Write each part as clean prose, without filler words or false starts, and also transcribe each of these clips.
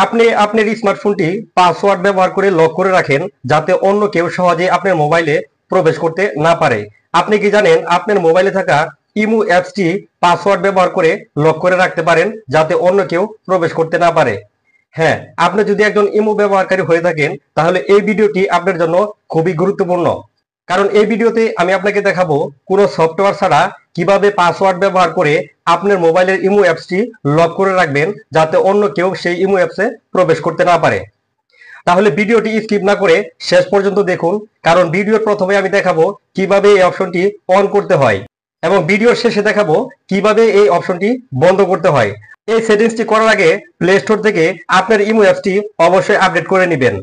আপনি আপনার স্মার্টফোনটি পাসওয়ার্ড ব্যবহার করে লক করে রাখেন যাতে অন্য কেউ সহজে আপনার মোবাইলে প্রবেশ করতে না পারে। আপনি কি জানেন আপনার মোবাইলে থাকা ইমো অ্যাপসটি পাসওয়ার্ড ব্যবহার করে লক করে রাখতে পারেন যাতে অন্য কেউ প্রবেশ করতে না পারে? হ্যাঁ, আপনি যদি একজন ইমো ব্যবহারকারী হয়ে থাকেন তাহলে এই ভিডিওটি আপনার জন্য খুবই গুরুত্বপূর্ণ। কারণ এই ভিডিওতে আমি আপনাকে দেখাবো কোনো সফটওয়্যার ছাড়া কিভাবে পাসওয়ার্ড ব্যবহার করে আপনার মোবাইলের ইমো অ্যাপসটি লক করে রাখবেন যাতে অন্য কেউ সেই ইমো অ্যাপসে প্রবেশ করতে না পারে। তাহলে ভিডিওটি স্কিপ না করে শেষ পর্যন্ত দেখুন, কারণ ভিডিওর প্রথমে আমি দেখাবো কিভাবে এই অপশনটি অন করতে হয় এবং ভিডিওর শেষে দেখাবো কিভাবে এই অপশনটি বন্ধ করতে হয়। এই সেটিংসটি করার আগে প্লে স্টোর থেকে আপনার ইমো অ্যাপসটি অবশ্যই আপডেট করে নেবেন।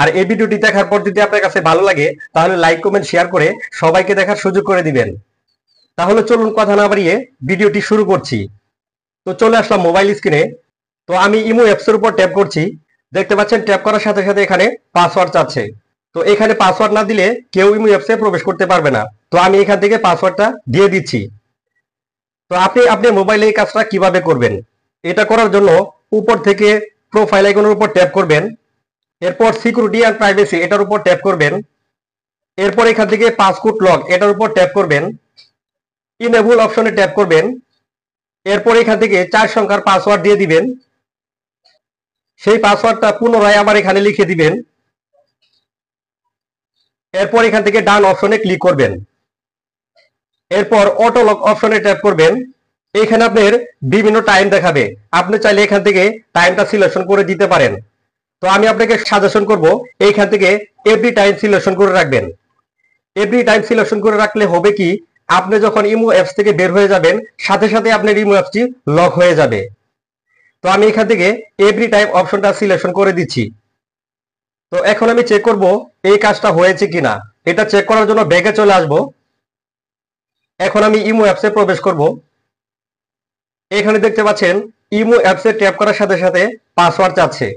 আর এই ভিডিওটি দেখার পর যদি আপনার কাছে ভালো লাগে তাহলে লাইক কমেন্ট শেয়ার করে সবাইকে দেখার সুযোগ করে দিবেন। তাহলে চলুন কথা না বাড়িয়ে ভিডিওটি শুরু করছি। তো চলে আসলাম মোবাইল স্ক্রিনে। তো আমি ইমো অ্যাপসের উপর ট্যাপ করছি। দেখতে পাচ্ছেন ট্যাপ করার সাথে সাথে এখানে পাসওয়ার্ড চাচ্ছে। তো এখানে পাসওয়ার্ড না দিলে কেউ ইমো অ্যাপসে প্রবেশ করতে পারবে না। তো আমি এখান থেকে পাসওয়ার্ডটা দিয়ে দিচ্ছি। তো আপনি আপনার মোবাইলে এই কাজটা কিভাবে করবেন? এটা করার জন্য উপর থেকে প্রোফাইল আইকনের উপর ট্যাপ করবেন। এরপর সিকিউরিটি এন্ড প্রাইভেসি এটার উপর ট্যাপ করবেন। এরপর এখান থেকে পাসওয়ার্ড লক এটার উপর ট্যাপ করবেন। ইনেবল অপশনে ট্যাপ করবেন। এরপর এখান থেকে 4 সংখ্যার পাসওয়ার্ড দিয়ে দিবেন। সেই পাসওয়ার্ডটা পুনরায় আবার এখানে লিখে দিবেন। এরপর এখান থেকে ডান অপশনে ক্লিক করবেন। এরপর অটো লক অপশনে ট্যাপ করবেন। এখানে আপনার বিভিন্ন টাইম দেখাবে, আপনি চাইলে এখান থেকে টাইমটা সিলেকশন করে দিতে পারেন। তো আমি আপনাকে সাজেশন করব এইখান থেকে এভরি টাইম সিলেকশন করে রাখবেন। এভরি টাইম সিলেকশন করে রাখলে হবে কি, আপনি যখন ইমো অ্যাপস থেকে বের হয়ে যাবেন সাথে সাথে আপনার ইমো অ্যাপসটি লক হয়ে যাবে। তো আমি এখান থেকে এভরি টাইম অপশনটা সিলেকশন করে দিচ্ছি। তো এখন আমি চেক করব এই কাজটা হয়েছে কিনা। এটা চেক করার জন্য ব্যাকে চলে আসব। এখন আমি ইমো অ্যাপসে প্রবেশ করব। এখানে দেখতে পাচ্ছেন ইমো অ্যাপসে ট্যাপ করার সাথে সাথে পাসওয়ার্ড চাচ্ছে।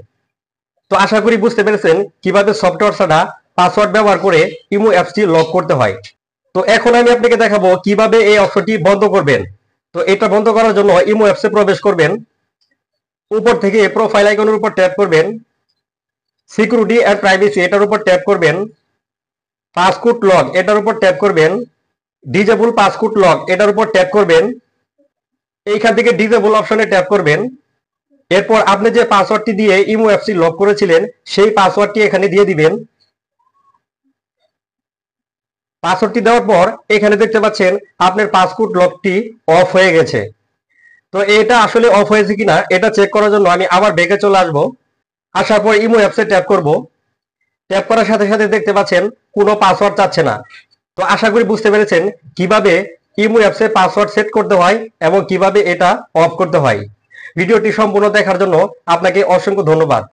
তো আশা করি বুঝতে পেরেছেন কিভাবে সফটওয়্যার ছাড়া পাসওয়ার্ড ব্যবহার করে ইমো অ্যাপসটি লক করতে হয়। তো এখন আমি আপনাকে দেখাবো কিভাবে এই অপশনটি বন্ধ করবেন। তো এটা বন্ধ করার জন্য ইমো অ্যাপসে প্রবেশ করবেন। উপর থেকে প্রোফাইল আইকনের উপর ট্যাপ করবেন। সিকিউরিটি এন্ড প্রাইভেসি এটার উপর ট্যাপ করবেন। পাসওয়ার্ড লক এটার উপর ট্যাপ করবেন। ডিজেবল পাসওয়ার্ড লক এটার উপর ট্যাপ করবেন। এইখান থেকে ডিজেবল অপশনে ট্যাপ করবেন। এরপর আপনি যে পাসওয়ার্ডটি দিয়ে ইমো অ্যাপসটি লক করেছিলেন সেই পাসওয়ার্ডটি এখানে দিয়ে দিবেন। পাসওয়ার্ডটি দেওয়ার পর এখানে দেখতে পাচ্ছেন আপনার পাসওয়ার্ড লকটি অফ হয়ে গেছে। তো এটা আসলে অফ হয়েছে কিনা এটা চেক করার জন্য আমি আবার ব্যাকে চলে আসব। আসার পর ইমো অ্যাপসে ট্যাপ করব। ট্যাপ করার সাথে সাথে দেখতে পাচ্ছেন কোনো পাসওয়ার্ড চাচ্ছে না। তো আশা করি বুঝতে পেরেছেন কিভাবে ইমো অ্যাপসে পাসওয়ার্ড সেট করতে হয় এবং কিভাবে এটা অফ করতে হয়। ভিডিওটি সম্পূর্ণ দেখার জন্য আপনাকে অসংখ্য ধন্যবাদ।